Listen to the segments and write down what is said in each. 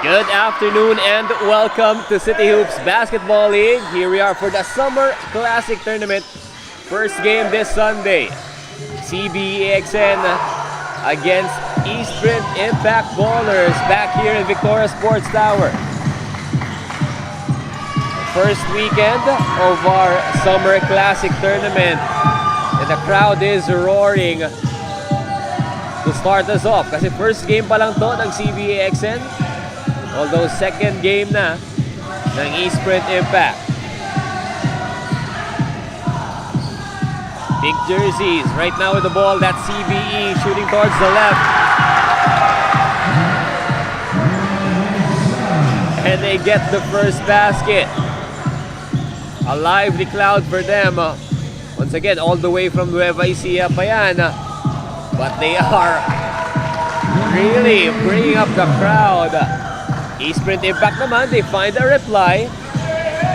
Good afternoon and welcome to City Hoops Basketball League. Here we are for the Summer Classic Tournament. First game this Sunday. CBE-AXN against Eastprint Ympact Ballers back here in Victoria Sports Tower. First weekend of our Summer Classic Tournament. And the crowd is roaring to start us off. Kasi first game pa lang to ng CBE-AXN. Although second game na ng Eastprint Ympact. Big jerseys right now with the ball. That's CBE shooting towards the left. And they get the first basket. A lively crowd for them. Once again, all the way from Nueva Ecija pa yan. But they are really bringing up the crowd. Eastprint Ympact naman, they find a reply.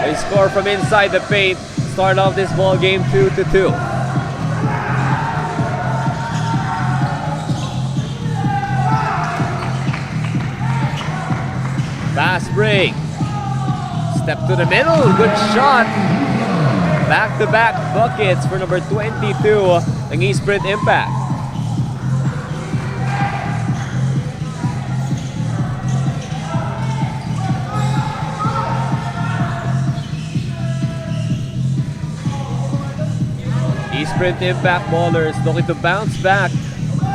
They score from inside the paint. Start off this ball game 2-2. Fast break. Step to the middle. Good shot. Back-to-back buckets for number 22 ng Eastprint Ympact. Eastprint Ympact Ballers looking to bounce back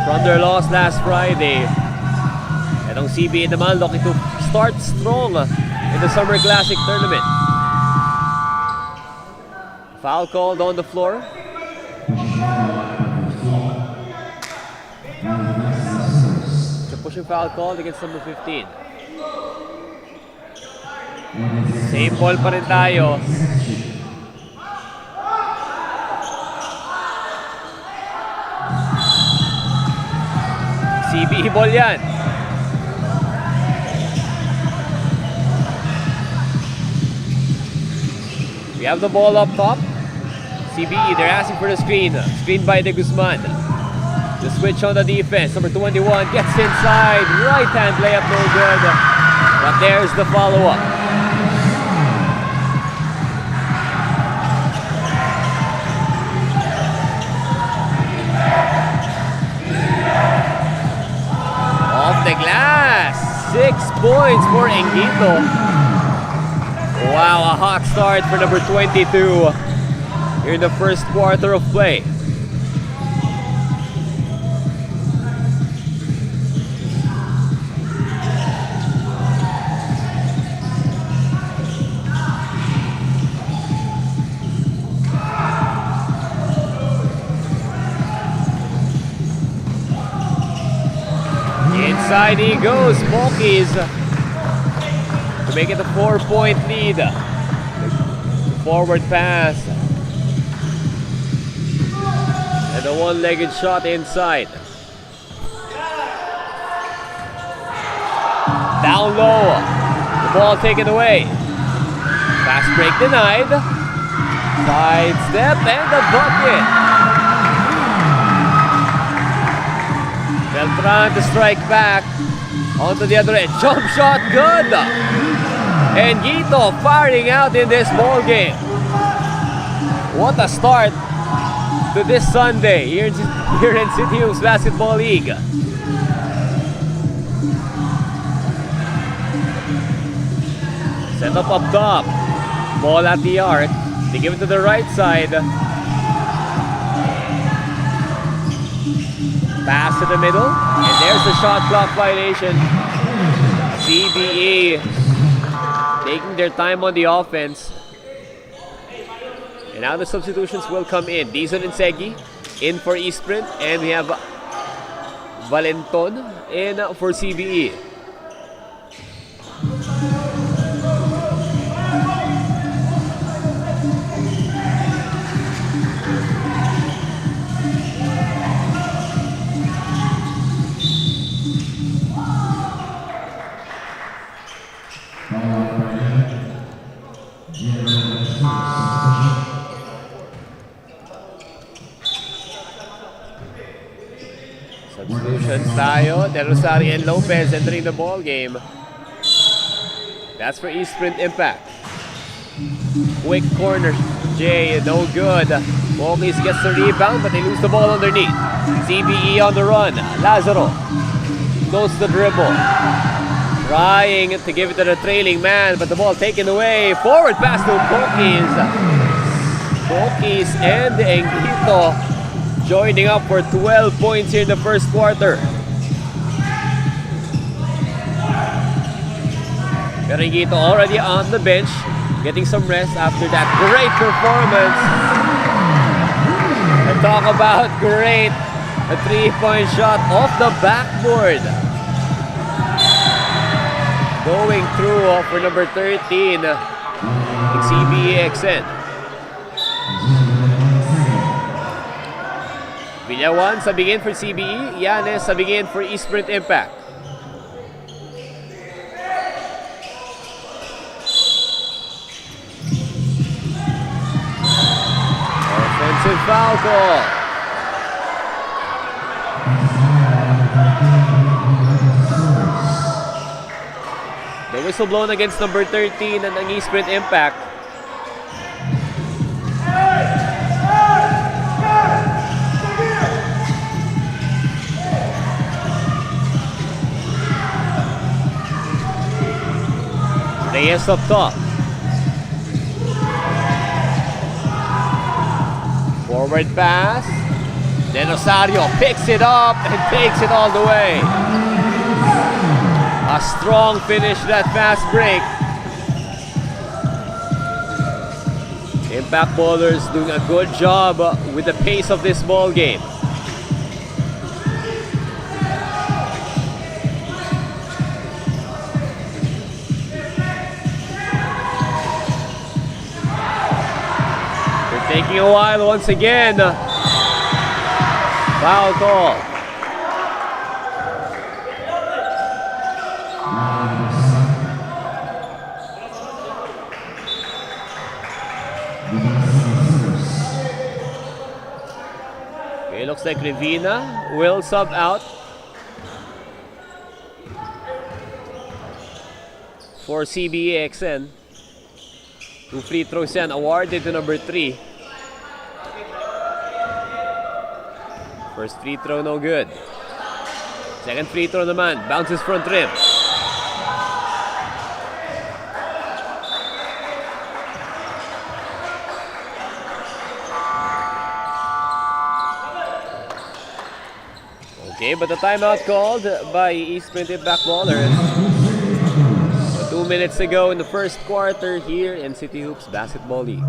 from their loss last Friday. And ang CBE naman looking to start strong in the Summer Classic Tournament. Foul called on the floor. It's a pushing foul called against number 15. Same ball pa rin tayo. CBE ball yan. We have the ball up top. CBE, they're asking for the screen. Screen by De Guzman. The switch on the defense. Number 21 gets inside. Right hand layup, no good. But there's the follow-up. Off the glass. 6 points for Engito. Wow, a hot start for number 22 here in the first quarter of play. Inside he goes, Smokies to make it a 4-point lead. Forward pass. And a one-legged shot inside. Down low. The ball taken away. Fast break denied. Side step and the bucket. Beltran to strike back. Onto the other end. Jump shot good. And Gito firing out in this ball game. What a start to this Sunday here in City Hoops Basketball League. Set up top. Ball at the arc. They give it to the right side. Pass to the middle. And there's the shot clock violation. CBE taking their time on the offense. And now the substitutions will come in. Dizon and Segi in for Eastprint. And we have Valenton in for CBE. Substitutions tayo. Del Rosario and Lopez entering the ball game. That's for Eastprint Impact. Quick corner, Jay, no good. Mokis gets the rebound, but they lose the ball underneath. CBE on the run. Lazaro goes to the dribble. Trying to give it to the trailing man, but the ball taken away. Forward pass to Mokis and Engito joining up for 12 points here in the first quarter. Engito already on the bench, getting some rest after that great performance. And talk about great, a 3-point shot off the backboard. Going through for number 13, CBE-AXN. Villawan sabingin for CBE, Yanes sabingin for Eastprint Impact. Offensive foul call. The whistle blown against number 13 and ang Eastprint Impact. Reyes up top. Forward pass. Then Rosario picks it up and takes it all the way. A strong finish, that fast break. Impact ballers doing a good job with the pace of this ball game. They're taking a while once again. Foul call. Okay, looks like Rivina will sub out for CBE-AXN. 2 free throws yan awarded to number 3. First free throw, no good. Second free throw naman, bounces front rim. Okay, but the timeout called by Eastprint Impact ballers. 2 minutes ago in the first quarter here in City Hoops Basketball League.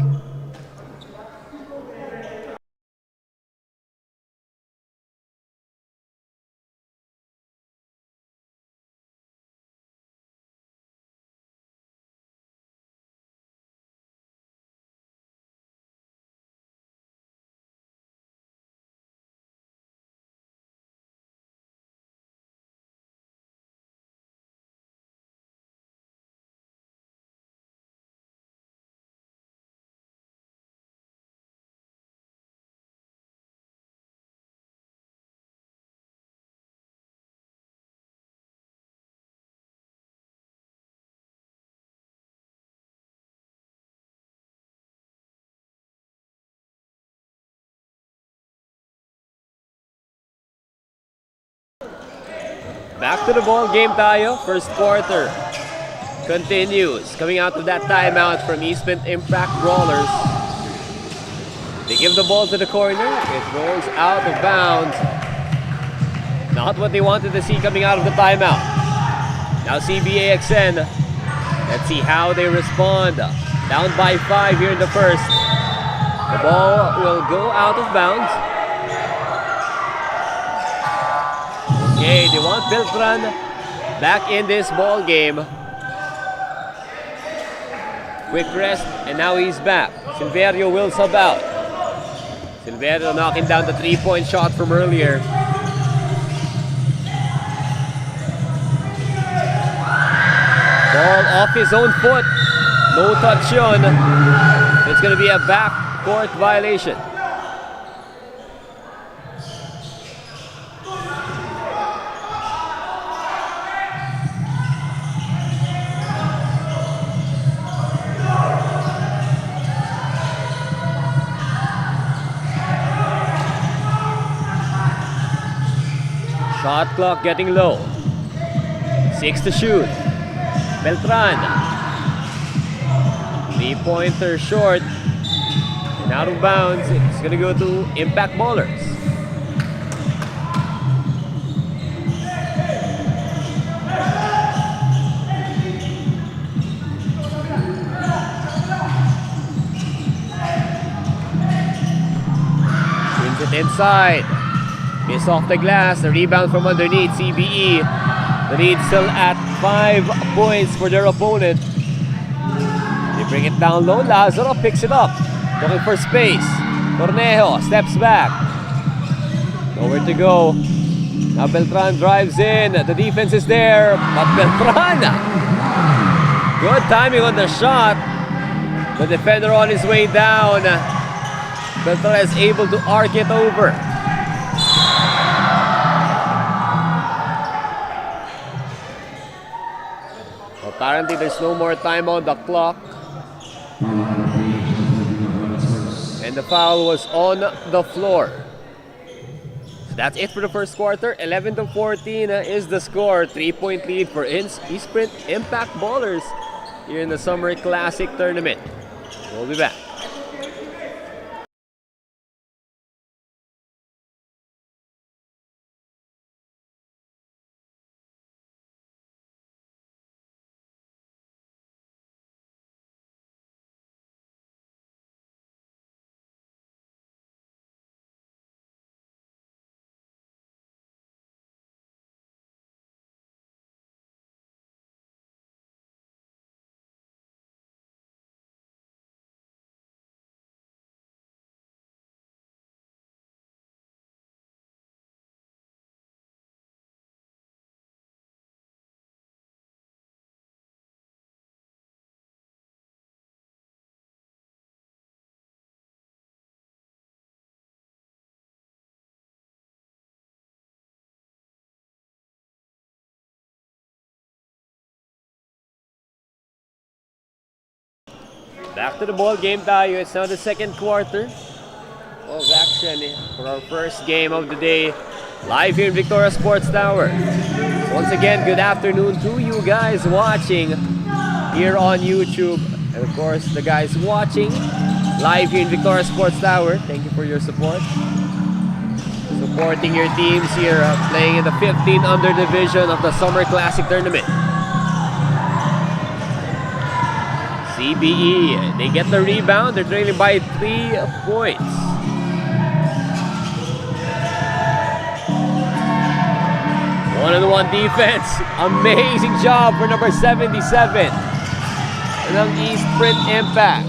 Back to the ball game tayo. First quarter continues. Coming out to that timeout from Eastprint Impact Brawlers. They give the ball to the corner. It rolls out of bounds. Not what they wanted to see coming out of the timeout. Now CBE-AXN. Let's see how they respond. Down by 5 here in the first. The ball will go out of bounds. Okay, they want Beltran back in this ball game. Quick rest, and now he's back. Silverio will sub out. Silverio knocking down the 3-point shot from earlier. Ball off his own foot. No touch yun. It's going to be a backcourt violation. Shot clock getting low. 6 to shoot. Beltran. 3-pointer short. And out of bounds. It's gonna go to Impact Ballers. Swings it inside. Miss off the glass. The rebound from underneath. CBE. The lead still at 5 points for their opponent. They bring it down low. Lazaro picks it up. Looking for space. Tornejo steps back. Nowhere to go. Now Beltran drives in. The defense is there. But Beltran. Good timing on the shot. The defender on his way down. Beltran is able to arc it over. Apparently, there's no more time on the clock. And the foul was on the floor. So that's it for the first quarter. 11-14 is the score. 3-point lead for Eastprint Impact Ballers here in the Summer Classic Tournament. We'll be back. Back to the ball game tayo. It's now the second quarter of action for our first game of the day. Live here in Victoria Sports Tower. Once again, good afternoon to you guys watching here on YouTube. And of course, the guys watching live here in Victoria Sports Tower. Thank you for your support. Supporting your teams here, playing in the 15 under division of the Summer Classic Tournament. CBE, they get the rebound. They're trailing by 3 points. One-on-one defense. Amazing job for number 77. And ang Eastprint Impact.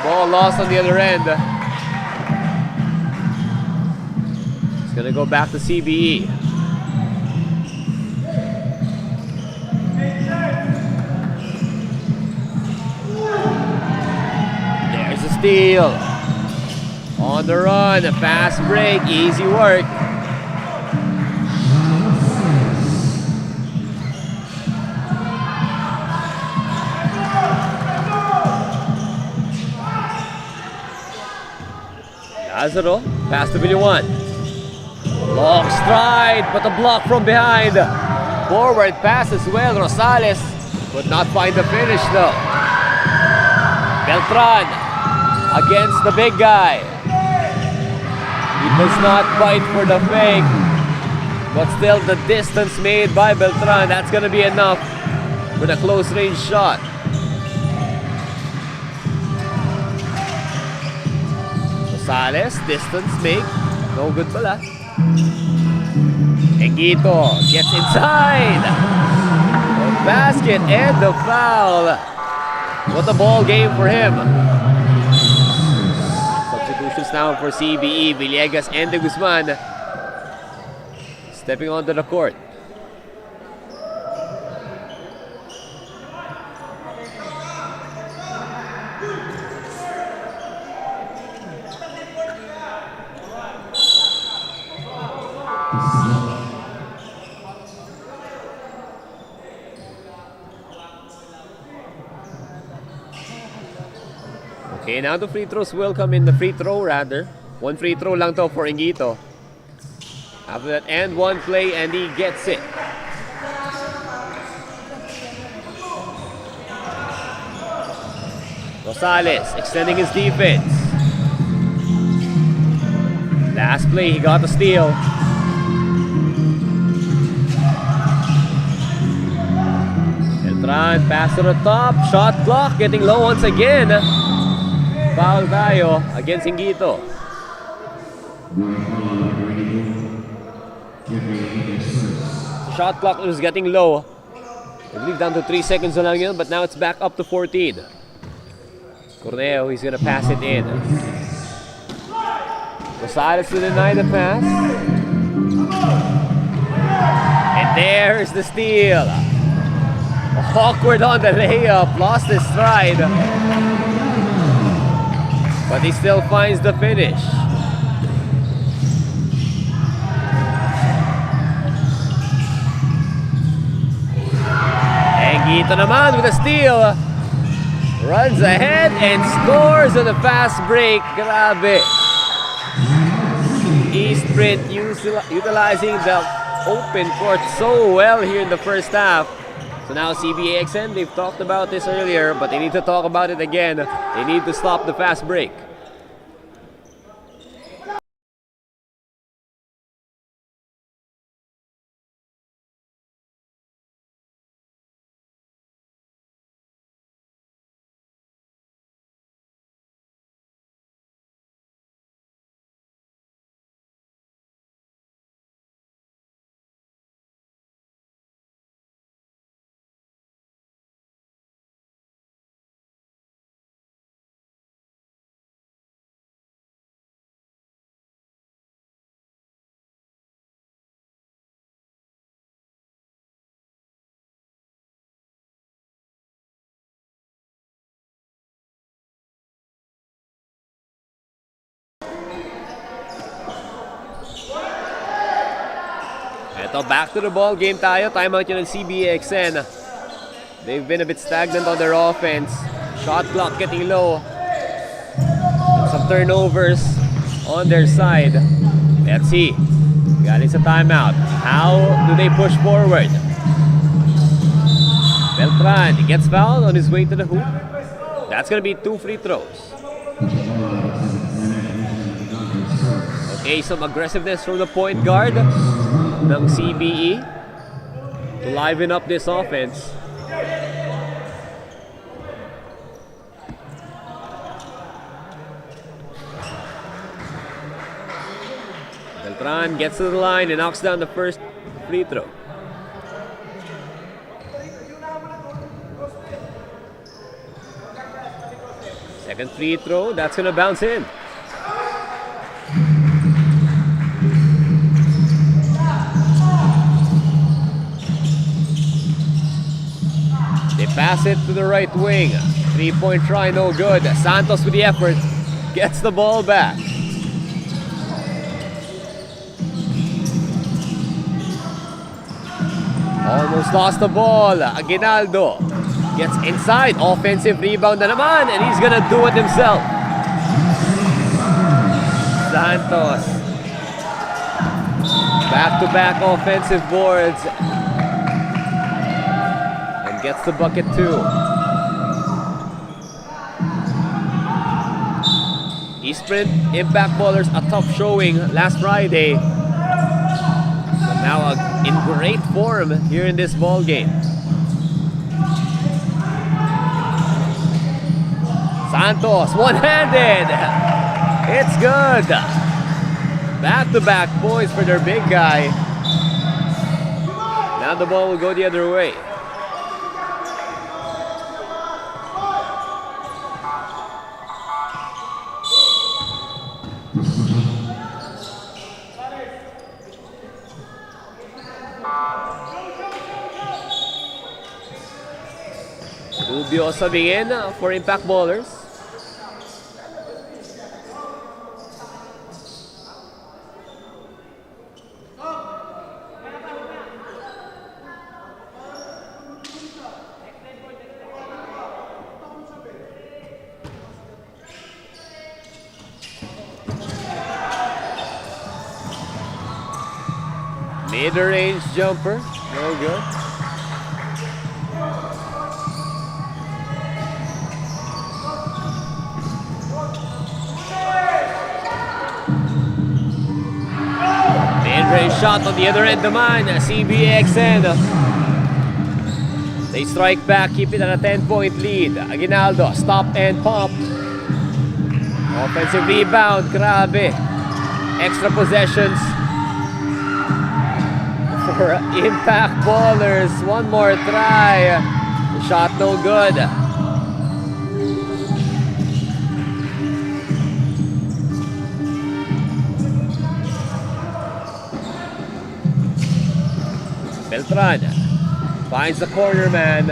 Ball lost on the other end. It's gonna go back to CBE. Steal. On the run, a fast break, easy work. Lazaro, pass to Villuan. Long stride, but a block from behind. Forward pass as well, Rosales could not find the finish though. Beltran against the big guy. He does not fight for the fake, but still the distance made by Beltran, that's gonna be enough with a close range shot. Rosales, distance make, no good pala. Engito gets inside. The basket and the foul. What a ball game for him. Substitutions now for CBE, Villegas and De Guzman stepping onto the court. Okay, now the free throws will come in. The free throw rather. One free throw lang to for Engito. After that and one play, and he gets it. Rosales extending his defense. Last play, he got the steal. Beltran, pass to the top. Shot clock getting low once again. Foul tayo against Hingito. Shot clock was getting low. I believe down to 3 seconds na lang yun, but now it's back up to 14. Corneo, he's gonna pass it in. Rosales to deny the pass. And there's the steal. Awkward on the layup, lost his stride. But he still finds the finish. Hingito naman with a steal. Runs ahead and scores on a fast break. Grabe. Eastprint utilizing the open court so well here in the first half. So now CBE-AXN, they've talked about this earlier, but they need to talk about it again. They need to stop the fast break. Ito, back to the ball game tayo. Timeout yun ng CBE-AXN. They've been a bit stagnant on their offense. Shot clock getting low. And some turnovers on their side. Let's see. Galing sa timeout. How do they push forward? Beltran, he gets fouled on his way to the hoop. That's gonna be 2 free throws. Okay, some aggressiveness from the point guard ng CBE to liven up this offense. Beltran gets to the line and knocks down the first free throw. Second free throw, that's gonna bounce in. They pass it to the right wing. 3-point try, no good. Santos with the effort. Gets the ball back. Almost lost the ball. Aguinaldo gets inside. Offensive rebound na naman. And he's gonna do it himself. Santos. Back-to-back offensive boards. Gets the bucket too. Eastprint, Impact Ballers, a tough showing last Friday. But now in great form here in this ball game. Santos, one-handed. It's good. Back-to-back points for their big guy. Now the ball will go the other way. Rubio subbing in for Impact Ballers. Mid-range jumper. No good. Mid-range shot on the other end naman. CBE-AXN. They strike back, keep it at a 10-point lead. Aguinaldo, stop and pump. Offensive rebound, grabe. Extra possessions for Impact Ballers. One more try. The shot no good. Beltran finds the corner man.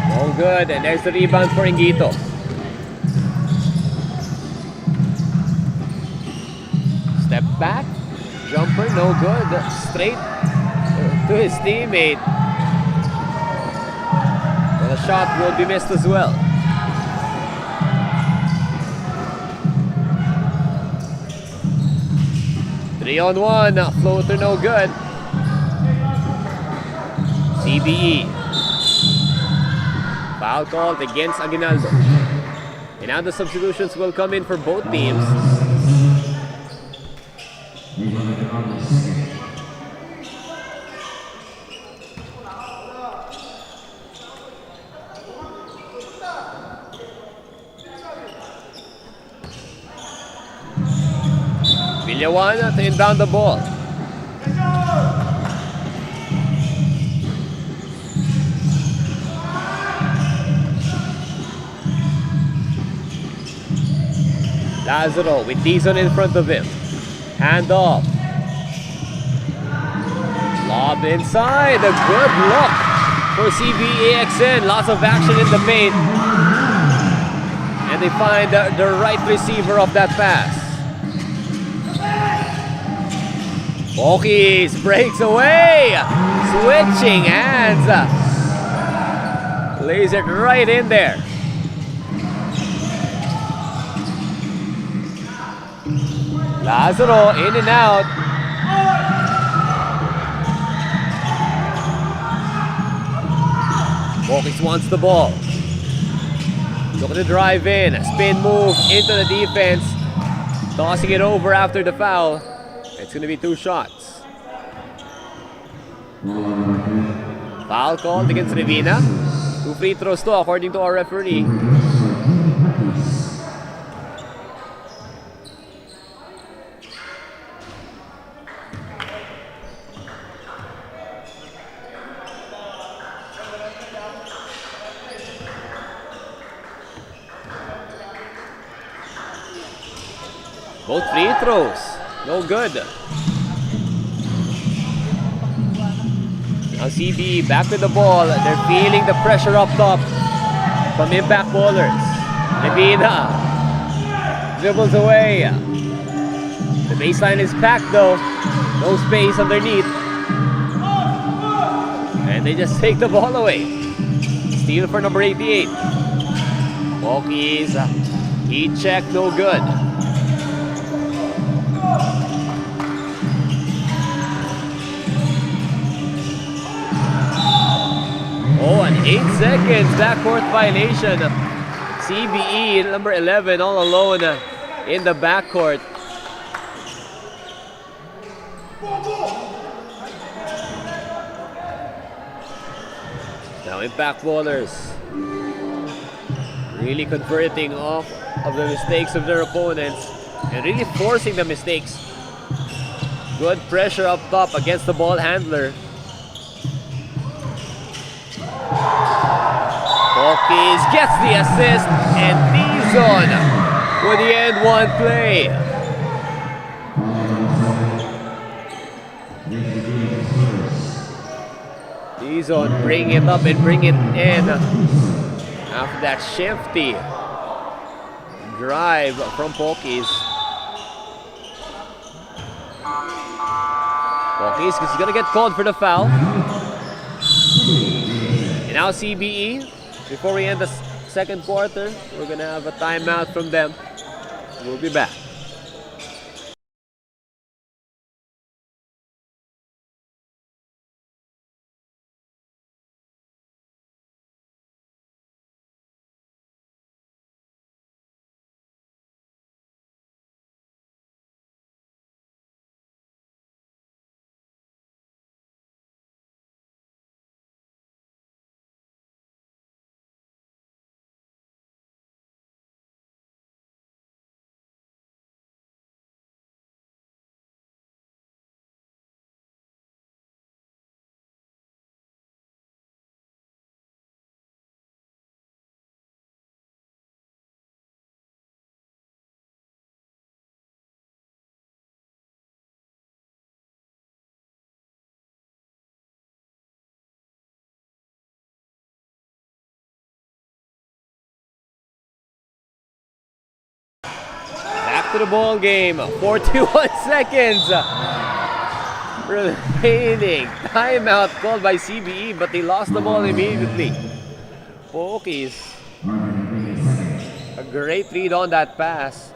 No good. And there's the rebound for Ingito. Step back. Jumper, no good. Straight to his teammate. And the shot will be missed as well. Three-on-one. Floater, no good. CBE. Foul called against Aguinaldo. And now the substitutions will come in for both teams. Villawan to inbound the ball. Lazaro with Dizon in front of him. Hand off. Lob inside. A good look for CBE-AXN. Lots of action in the paint. And they find the right receiver of that pass. Pokis breaks away. Switching hands. Lays it right in there. Lazaro in and out. Pokis wants the ball. Looking to drive in. Spin move into the defense. Tossing it over after the foul. It's going to be 2 shots. Foul called against Rivina. 2 free throws to according to our referee. Both free throws. No good. Now CB back with the ball. They're feeling the pressure up top from Impact Ballers. Levina dribbles away. The baseline is packed though. No space underneath. And they just take the ball away. Steal for number 88. Pokis. Heat check, no good. Oh, and 8 seconds backcourt violation. CBE number 11 all alone in the backcourt. Now Impact Ballers really converting off of the mistakes of their opponents and really forcing the mistakes. Good pressure up top against the ball handler. Pokis gets the assist and Dizon with the end one play. Dizon bring it up and bring it in after that shifty drive from Pokis. Pokis is gonna get called for the foul. And now CBE, before we end the second quarter, we're gonna have a timeout from them. We'll be back. to the ball game. 41 seconds remaining. Timeout called by CBE, but they lost the ball immediately. Pokies. A great read on that pass.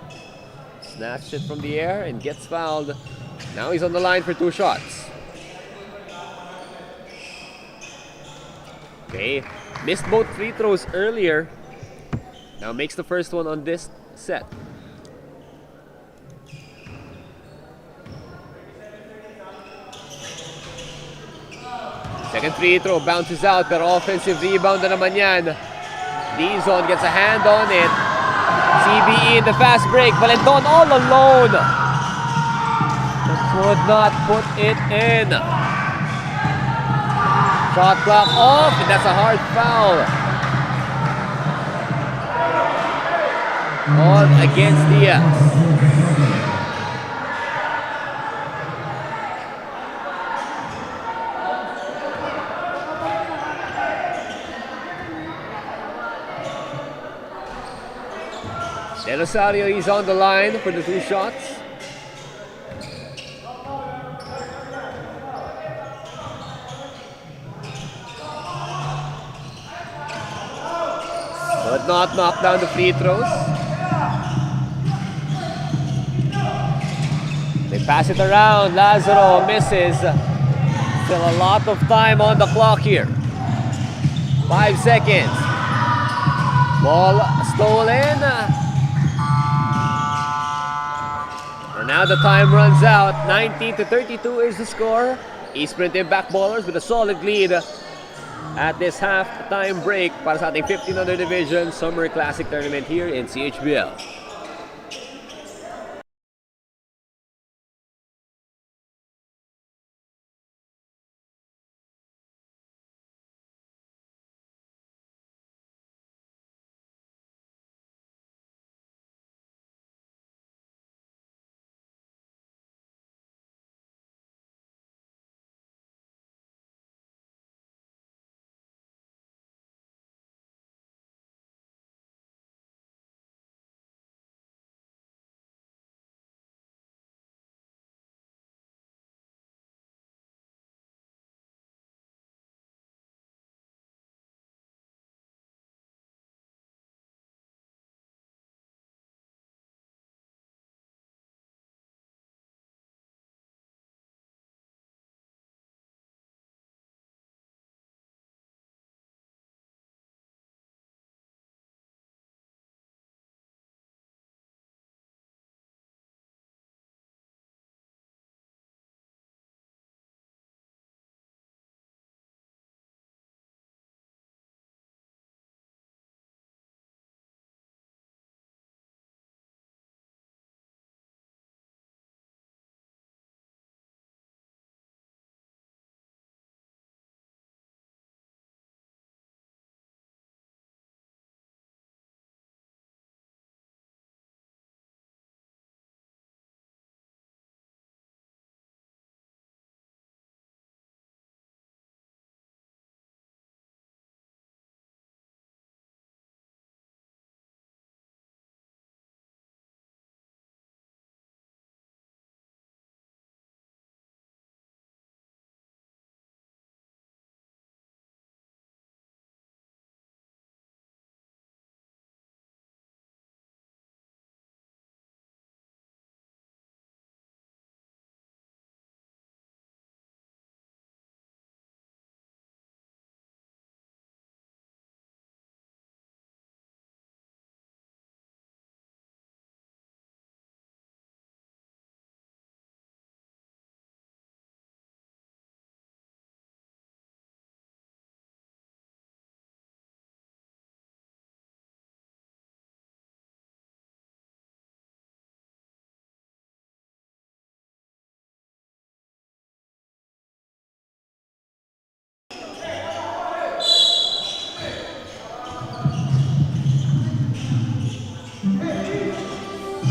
Snatched it from the air and gets fouled. Now he's on the line for 2 shots. Okay, missed both free throws earlier. Now makes the first one on this set. Second free throw bounces out, pero offensive rebound na naman yan. Dizon gets a hand on it. CBE in the fast break. Valenton all alone. Could not put it in. Shot clock off, and that's a hard foul. All against Diaz. Del Rosario is on the line for the 2 shots. But not knock down the free throws. They pass it around. Lazaro misses. Still a lot of time on the clock here. 5 seconds. Ball stolen. And now the time runs out. 19-32 is the score. Eastprint Impact Ballers with a solid lead at this half-time break para sa ating 1500 Division Summer Classic Tournament here in CHBL.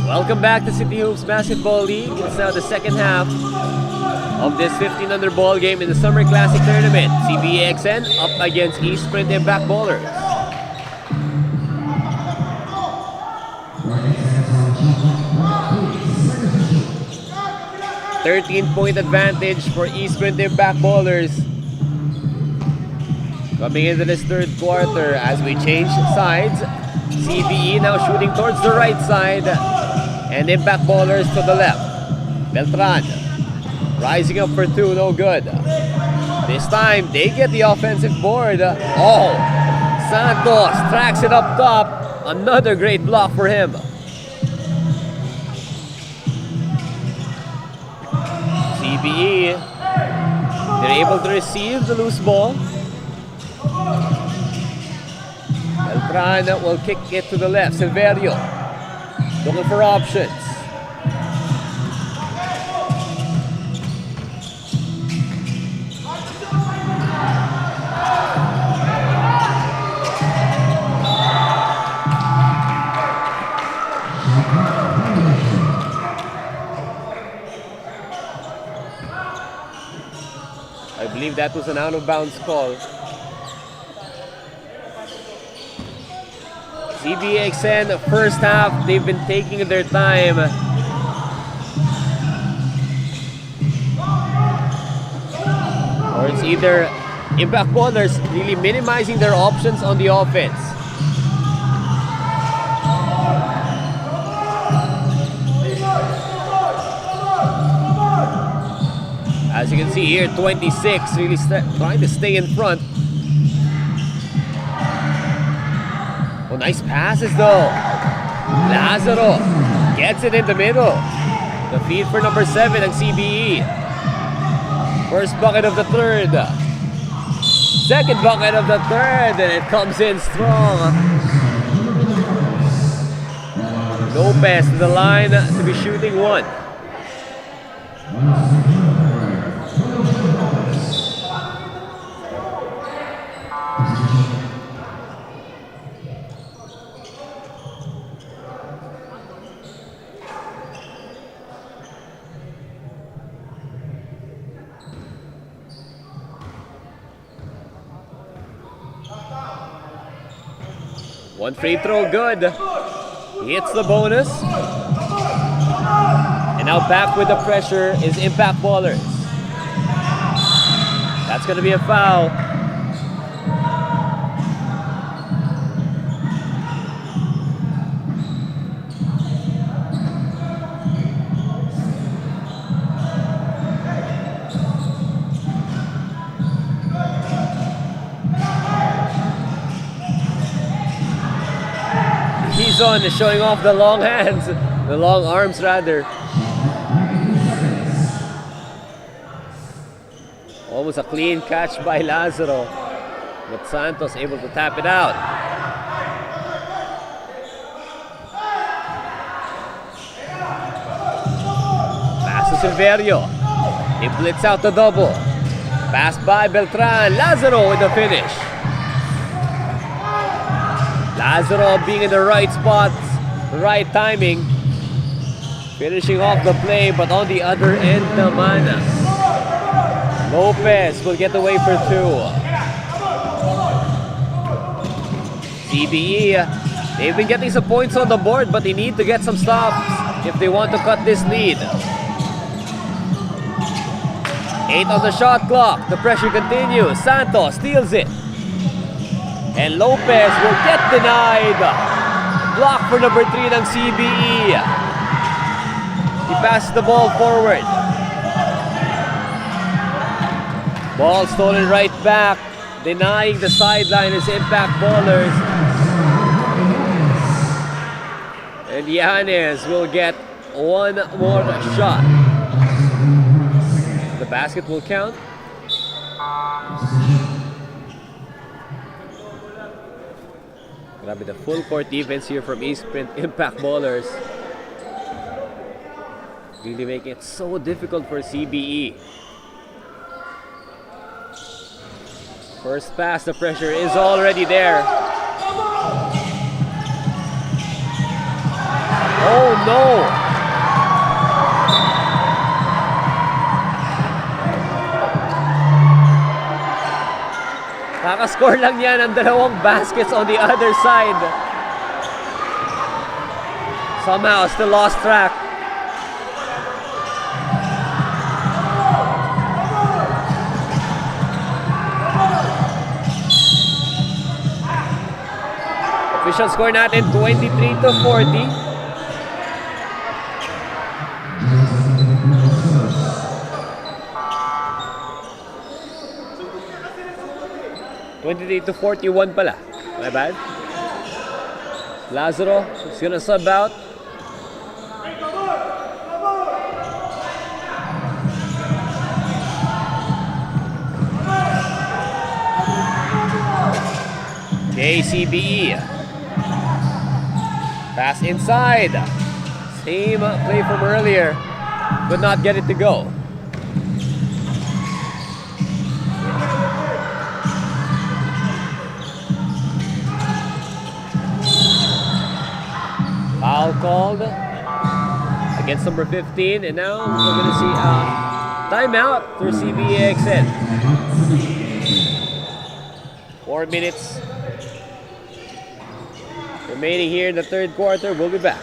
Welcome back to City Hoops Basketball League. It's now the second half of this 1500 ball game in the Summer Classic Tournament. CBE-AXN up against Eastprint Impact Ballers. 13-point advantage for Eastprint Impact bowlers. Coming into this third quarter as we change sides. CBE now shooting towards the right side and Impact bowlers to the left. Beltran rising up for two, no good. This time they get the offensive board. Oh, Santos tracks it up top. Another great block for him. CBE, they're able to receive the loose ball. Beltran will kick it to the left. Silverio looking for options. I believe that was an out-of-bounds call. CBE-AXN, first half, they've been taking their time. Or it's either Impact bowlers really minimizing their options on the offense. As you can see here, 26 really trying to stay in front. Oh, nice passes though. Lazaro gets it in the middle. The feed for number 7 ng CBE. First bucket of the third. Second bucket of the third, and it comes in strong. Lopez to the line to be shooting one. One free throw, good. He hits the bonus. And now back with the pressure is Impact bowlers. That's going to be a foul. He's on, showing off the long hands, the long arms rather. Almost a clean catch by Lazaro, but Santos able to tap it out. Pass to Silverio. He blitz out the double. Pass by Beltran. Lazaro with the finish. Lazaro being in the right spots, the right timing. Finishing off the play, but on the other end naman. Lopez will get away for two. CBE, they've been getting some points on the board, but they need to get some stops if they want to cut this lead. 8 on the shot clock. The pressure continues. Santos steals it. And Lopez will get denied. Block for number 3 ng CBE. He passes the ball forward. Ball stolen right back. Denying the sideline is Impact bowlers. And Yanes will get one more shot. The basket will count. Grabe, the full court defense here from Eastprint Impact bowlers. Really making it so difficult for CBE. First pass, the pressure is already there. Oh no! Nakascore lang yan ang dalawang baskets on the other side. Somehow still lost track. Official score natin 23-40. (23-41) pala. My bad. Lazaro is gonna sub out. CBE. Pass inside. Same play from earlier. Could not get it to go. Foul called against number 15, and now we're going to see a timeout for CBE-AXN. 4 minutes remaining here in the third quarter. We'll be back.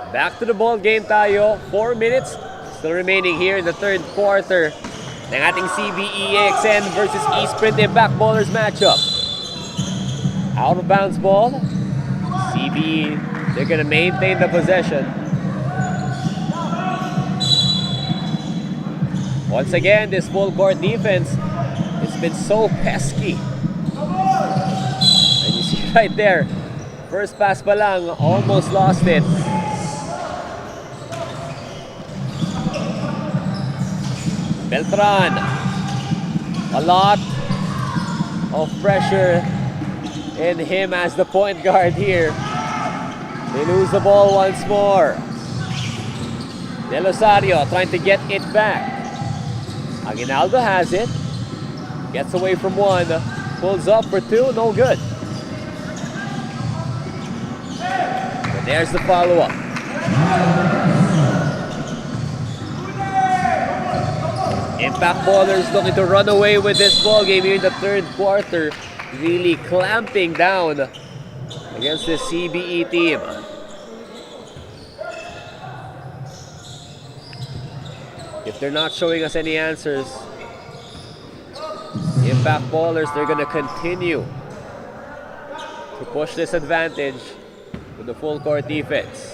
Back to the ball game tayo. 4 minutes still remaining here in the third quarter ng ating CBE-AXN versus Eastprint Impact Ballers matchup. Out of bounds ball. CBE, they're gonna maintain the possession. Once again, this full court defense has been so pesky. And you see right there, first pass pa lang, almost lost it. Beltran, a lot of pressure in him as the point guard here. They lose the ball once more. Del Rosario trying to get it back. Aguinaldo has it. Gets away from one. Pulls up for two. No good. But there's the follow-up. Impact Ballers looking to run away with this ball game here in the third quarter. Really clamping down against the CBE team. If they're not showing us any answers, Impact Ballers, they're going to continue to push this advantage with the full court defense.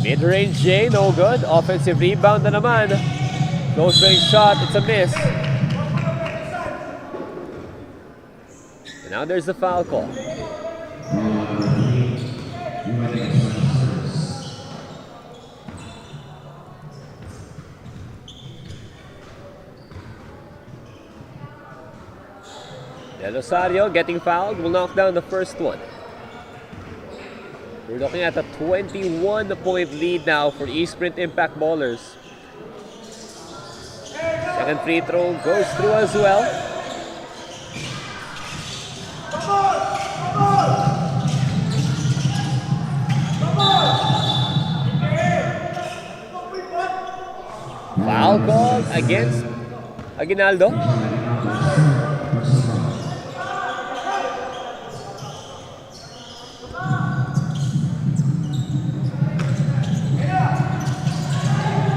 Mid-range J, no good. Offensive rebound na naman. Close range shot, it's a miss. And now there's the foul call. Del Rosario getting fouled will knock down the first one. We're looking at a 21-point lead now for Eastprint Impact Ballers. Second free throw goes through as well. Foul call against Aguinaldo.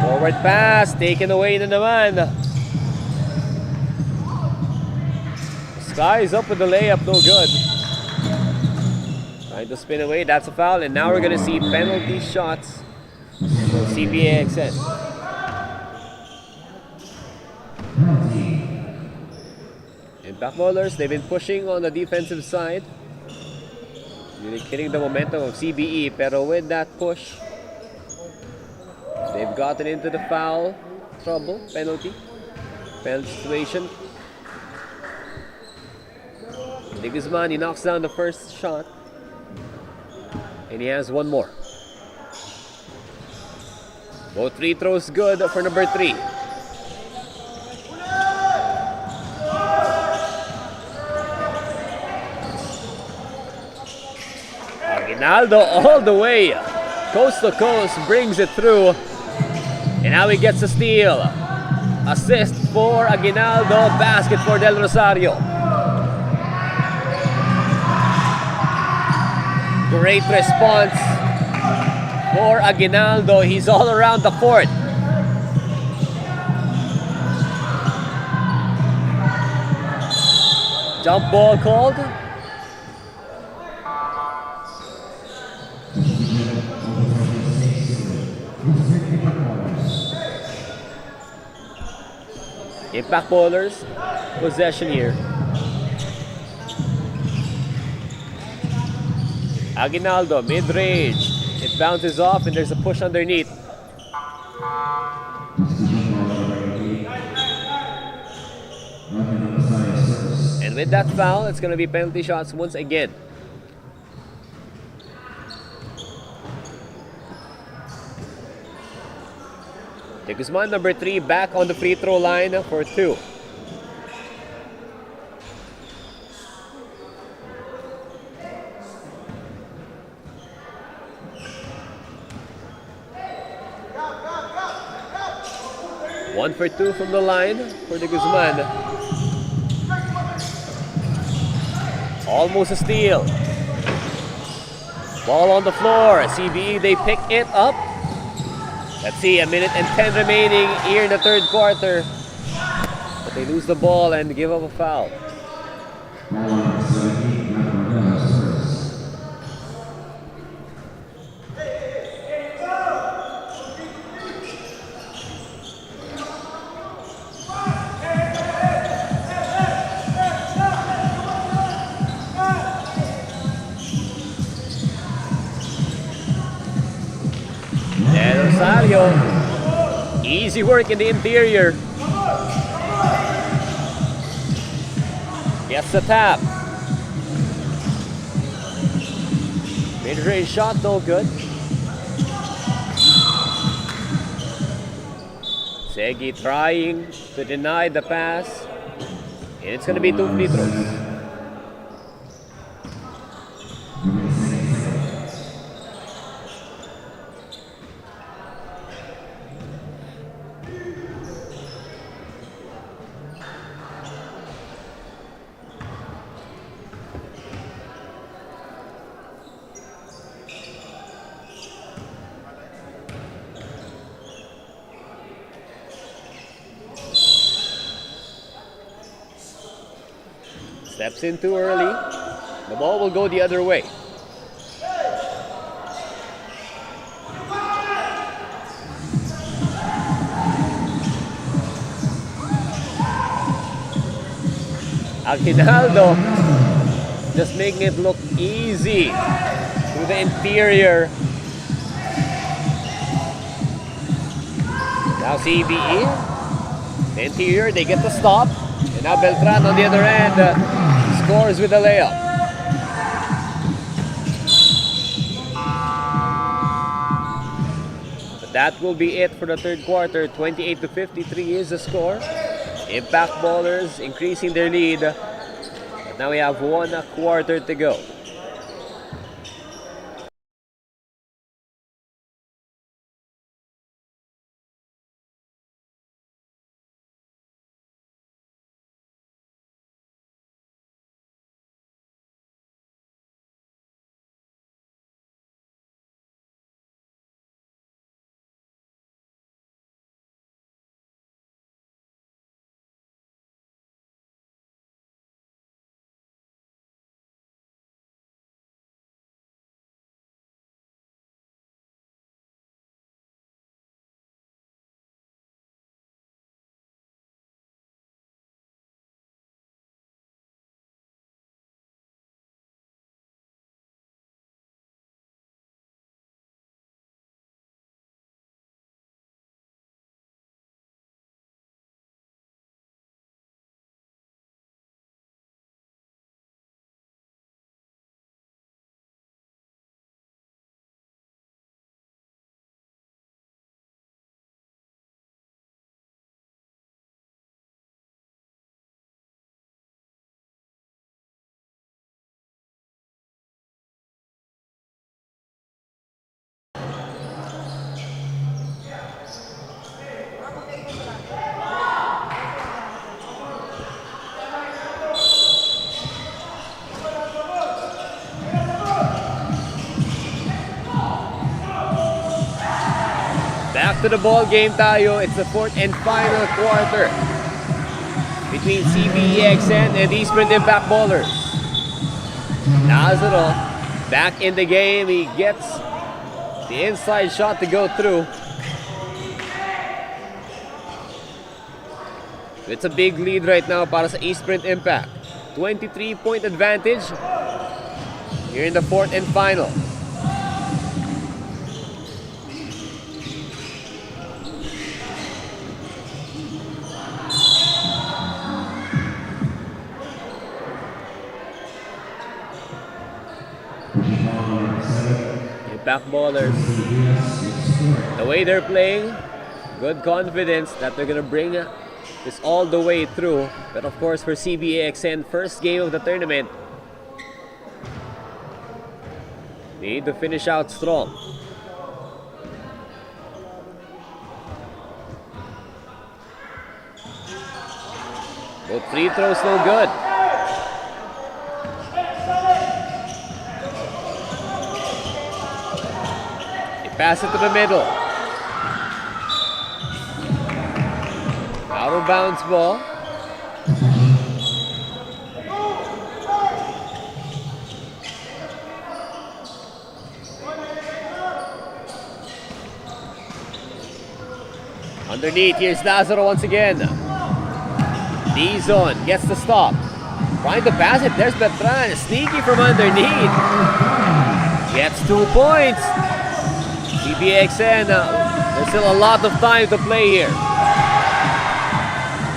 Forward pass, taken away na naman. Sky is up with the layup, no good. Trying to spin away, that's a foul, and now we're gonna see penalty shots for CBE-AXN. Impact bowlers, they've been pushing on the defensive side. Really killing the momentum of CBE, pero with that push, they've gotten into the foul trouble, penalty situation. De Guzman, he knocks down the first shot, and he has one more. Both free throws good for number 3. Aguinaldo all the way, coast to coast, brings it through. And now he gets a steal. Assist for Aguinaldo, basket for Del Rosario. Great response for Aguinaldo. He's all around the court. Jump ball called. Impact bowlers, possession here. Aguinaldo, mid-range. It bounces off and there's a push underneath. And with that foul, it's going to be penalty shots once again. De Guzman, number 3, back on the free throw line for 2. One for 2 from the line for De Guzman. Almost a steal. Ball on the floor. CBE, they pick it up. Let's see, 1 minute and 10 remaining here in the third quarter. But they lose the ball and give up a foul. Del Rosario, easy work in the interior. Gets the tap. Mid-range shot, no good. Segi trying to deny the pass. And it's going to be 2 free throws. Steps in too early. The ball will go the other way. Aguinaldo just making it look easy through the interior. Now CBE, the interior, they get the stop. And now Beltran on the other end scores with a layup. But that will be it for the third quarter. 28-53 is the score. Impact bowlers increasing their lead. But now we have 1 quarter to go. Back to the ball game tayo. It's the fourth and final quarter between CBE-AXN and Eastprint Impact Ballers. Lazaro back in the game. He gets the inside shot to go through. It's a big lead right now para sa Eastprint Impact. 23-point advantage here in the fourth and final. Impact Ballers, the way they're playing, good confidence that they're gonna bring this all the way through. But of course, for CBE-AXN, first game of the tournament, they need to finish out strong. Both free throws no good. Pass it to the middle. Out of bounds ball. Underneath, here's Lazaro once again. D-zone gets the stop. Trying to pass it. There's Beltran. Sneaky from underneath. Gets 2 points. CBE-AXN, there's still a lot of time to play here.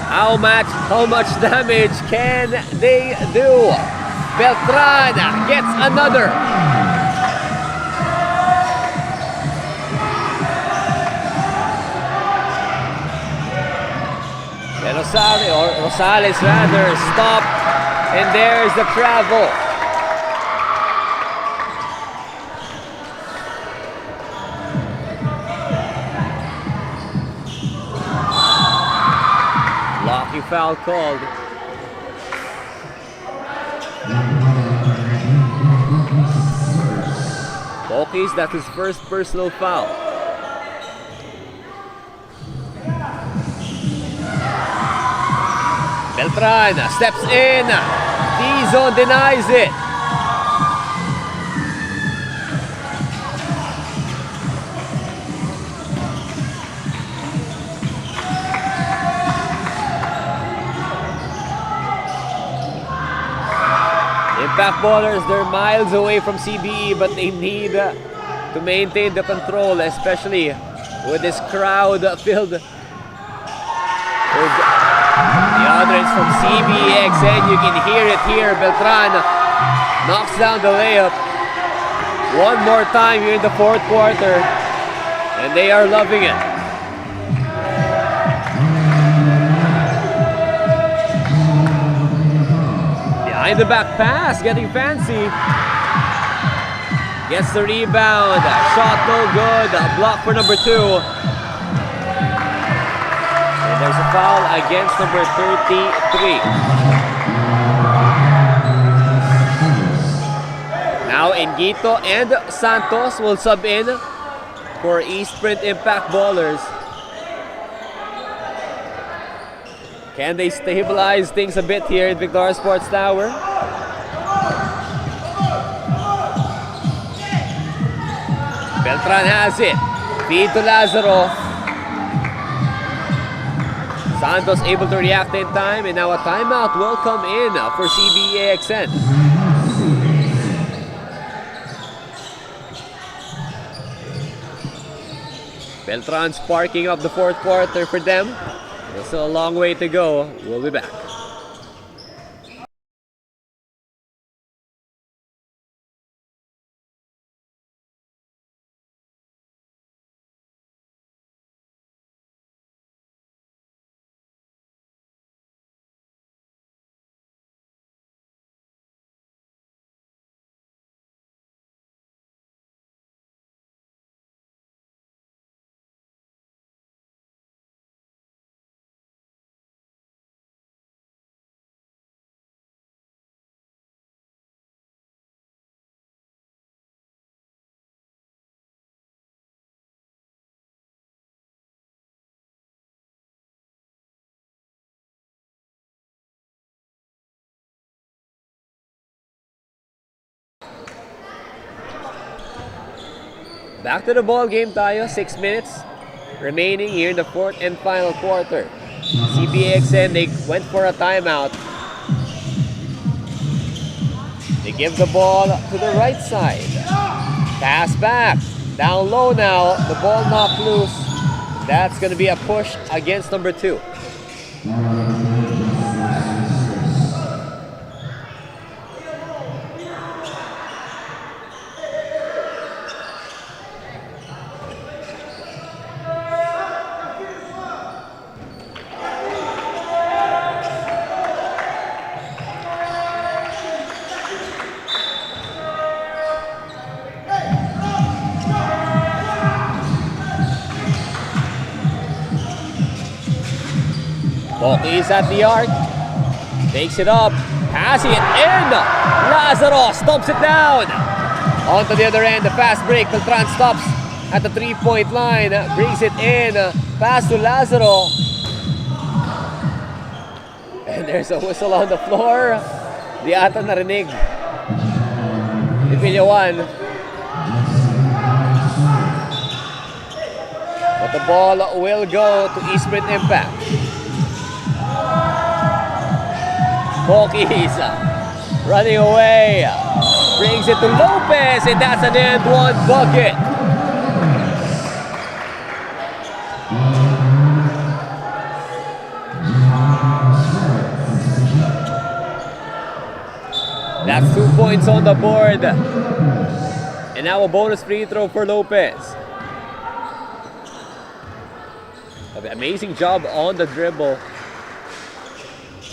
How much damage can they do? Beltran gets another. Rosales rather stop, and there's the travel. Foul called. Pokis, that's his first personal foul. Beltran steps in. D-zone denies it. Impact Ballers, they're miles away from CBE, but they need to maintain the control, especially with this crowd filled with the audience from CBE-AXN. You can hear it here. Beltran knocks down the layup one more time here in the fourth quarter, and they are loving it. Behind the back pass, getting fancy. Gets the rebound. Shot no good. Block for number 2. And there's a foul against number 33. Now Ingito and Santos will sub in for Eastprint Impact Ballers. Can they stabilize things a bit here at Victoria Sports Tower? Beltran has it. Feed to Lazaro. Santos able to react in time, and now a timeout will come in for CBE-AXN. Beltran sparking up the fourth quarter for them. There's still a long way to go. We'll be back. Back to the ball game tayo. 6 minutes remaining here in the fourth and final quarter. CBE-AXN, they went for a timeout. They give the ball to the right side. Pass back. Down low now. The ball knocked loose. That's going to be a push against number 2. He's at the arc, takes it up, passing it in. Lazaro stomps it down. On to the other end, the fast break. Beltran stops at the 3-point line, brings it in. Pass to Lazaro. And there's a whistle on the floor. Di ata narinig ni Villawan. But the ball will go to Eastprint Impact. Pokey's running away, brings it to Lopez, and that's an end one bucket. That's 2 points on the board. And now a bonus free throw for Lopez. Amazing job on the dribble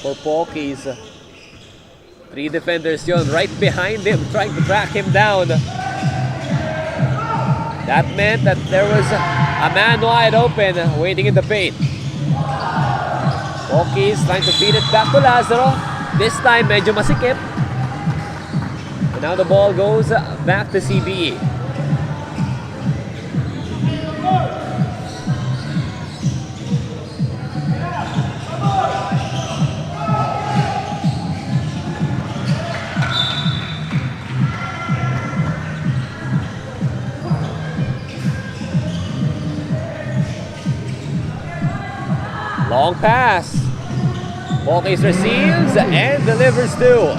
for Pokey's. 3 defenders yun right behind him trying to track him down. That meant that there was a man wide open waiting in the paint. Pokey's trying to feed it back to Lazaro. This time medyo masikip. And now the ball goes back to CBE. Long pass. Pokey's receives and delivers too.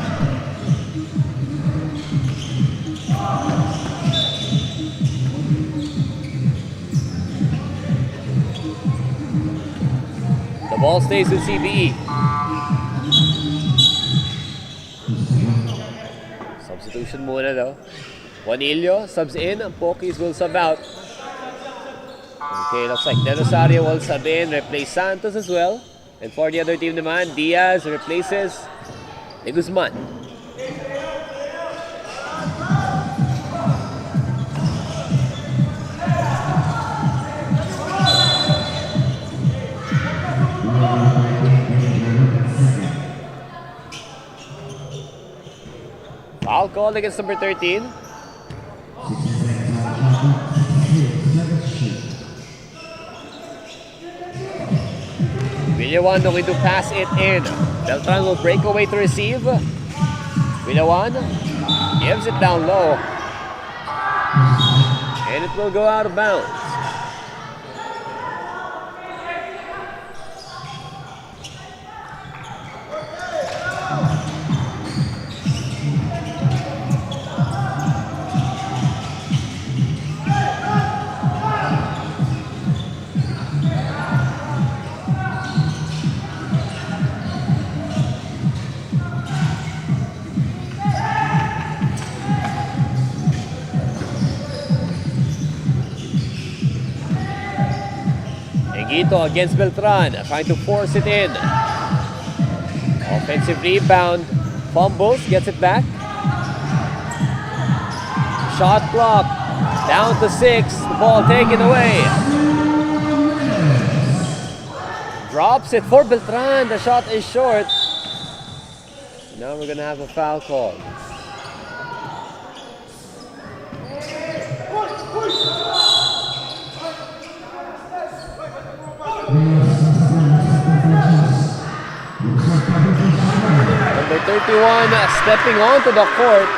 The ball stays with CBE. Substitution muna though. Juanillo subs in. Pokey's will sub out. Okay, looks like De Rosario will sub in, replace Santos as well. And for the other team naman, Diaz replaces De Guzman. Foul call against number 13. Villawan looking to pass it in. Beltran will break away to receive. Villawan gives it down low. And it will go out of bounds. Against Beltran, trying to force it in. Offensive rebound, fumbles, gets it back. Shot clock down to 6. The ball taken away. Drops it for Beltran. The shot is short. Now we're gonna have a foul call. Number 31 stepping onto the court.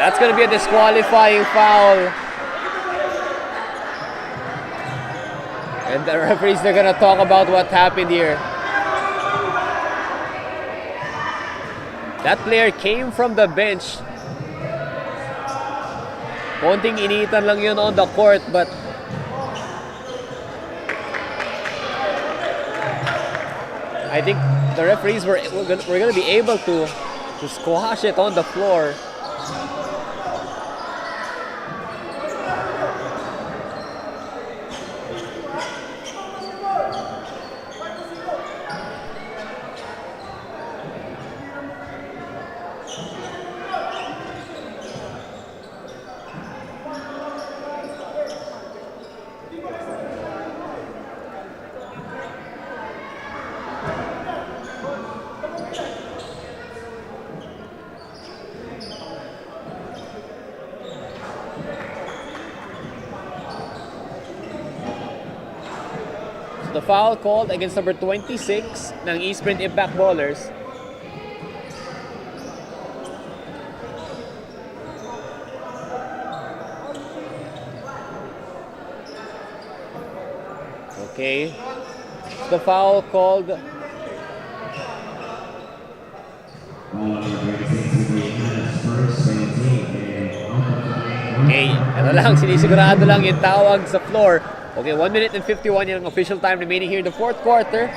That's going to be a disqualifying foul. And the referees are going to talk about what happened here. That player came from the bench. Konting initan lang yun on the court, but I think the referees were going to be able to squash it on the floor. The foul called against number 26 ng Eastprint Impact Ballers. Okay. The foul called. Okay, ano lang, sinisigurado lang yung tawag sa floor. Okay, 1 minute and 51 yung official time remaining here in the fourth quarter.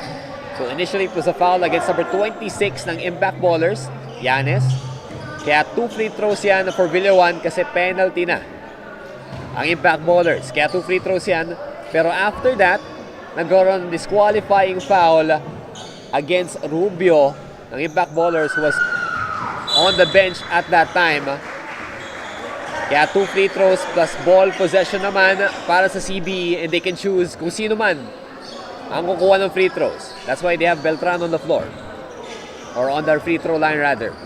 So initially it was a foul against number 26 ng Impact Ballers, Yanes. Kaya 2 free throws yan for Villawan kasi penalty na ang Impact Ballers. Kaya 2 free throws yan. Pero after that, nagkaroon ng disqualifying foul against Rubio ng Impact Ballers who was on the bench at that time. Kaya 2 free throws plus ball possession naman para sa CBE, and they can choose kung sino man ang kukuha ng free throws. That's why they have Beltran on the floor. Or on their free throw line rather.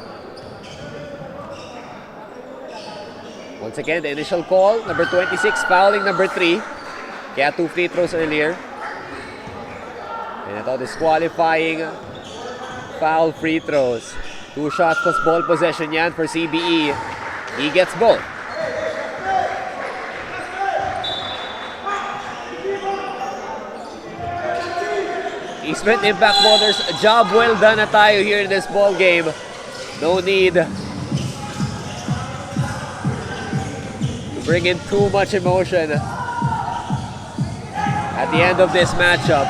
Once again, the initial call, number 26 fouling number 3. Kaya 2 free throws earlier. And ito, disqualifying foul free throws. 2 shots plus ball possession yan for CBE. He gets both. Eastprint Impact Ballers, job well done na tayo here in this ball game. No need to bring in too much emotion at the end of this matchup.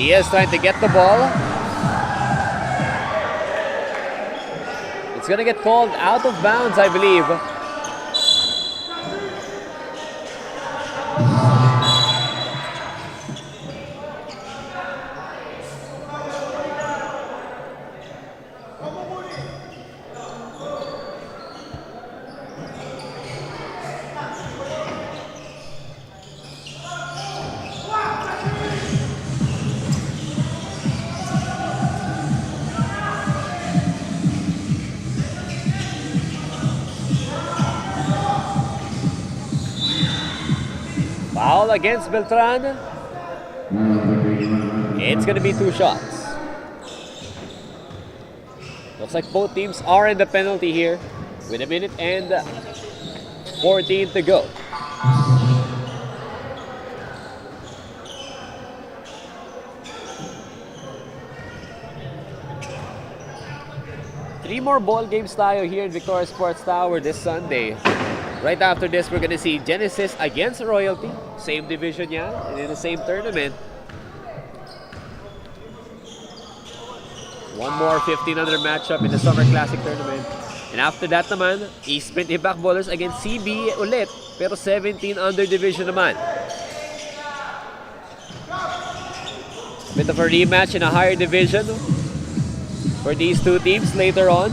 Diaz trying to get the ball. It's gonna get called out of bounds, I believe. Foul against Beltran. It's going to be 2 shots. Looks like both teams are in the penalty here with 1 minute and 14 to go. Three more ball games tayo here in Victoria Sports Tower this Sunday. Right after this, we're gonna see Genesis against Royalty. Same division yan, and in the same tournament. One more 1500 matchup in the Summer Classic Tournament. And after that naman, Eastprint Impact Ballers against CBE ulit, pero 17 under division naman. Bit of a rematch in a higher division for these two teams later on.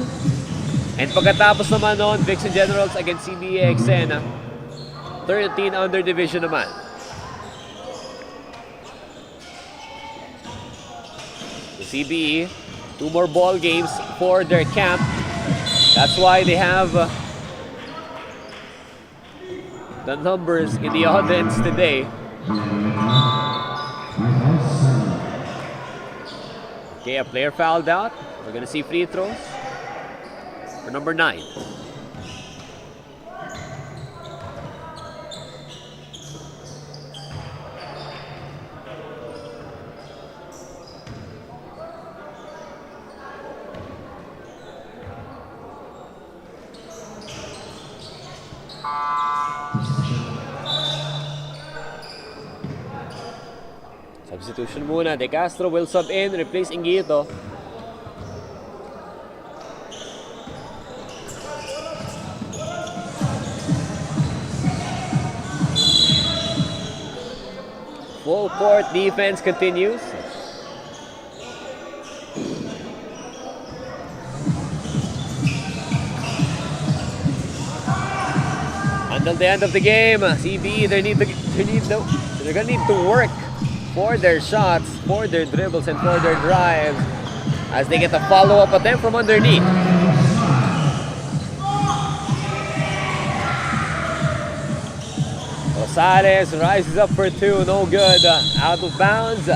And pagkatapos naman noon, Vixen Generals against CBE-AXN, 13 under division naman. The CBE, 2 more ball games for their camp. That's why they have the numbers in the audience today. Okay, a player fouled out. We're going to see free throws for number 9. Substitution muna. De Castro will sub in, replace Inguito. Full court defense continues. Until the end of the game, CBE, they're gonna need to work for their shots, for their dribbles, and for their drives as they get a follow-up attempt from underneath. Rosales rises up for 2, no good, out of bounds.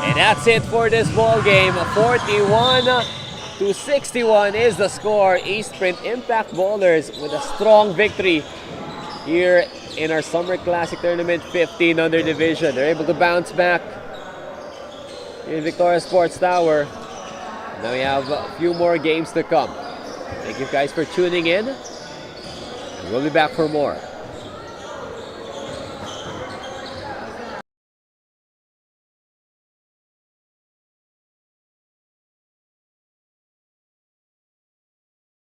And that's it for this ball game. 41-61 is the score. Eastprint Ympact Bowlers with a strong victory here in our Summer Classic Tournament 15 under division. They're able to bounce back in Victoria Sports Tower. Now we have a few more games to come. Thank you guys for tuning in, and we'll be back for more.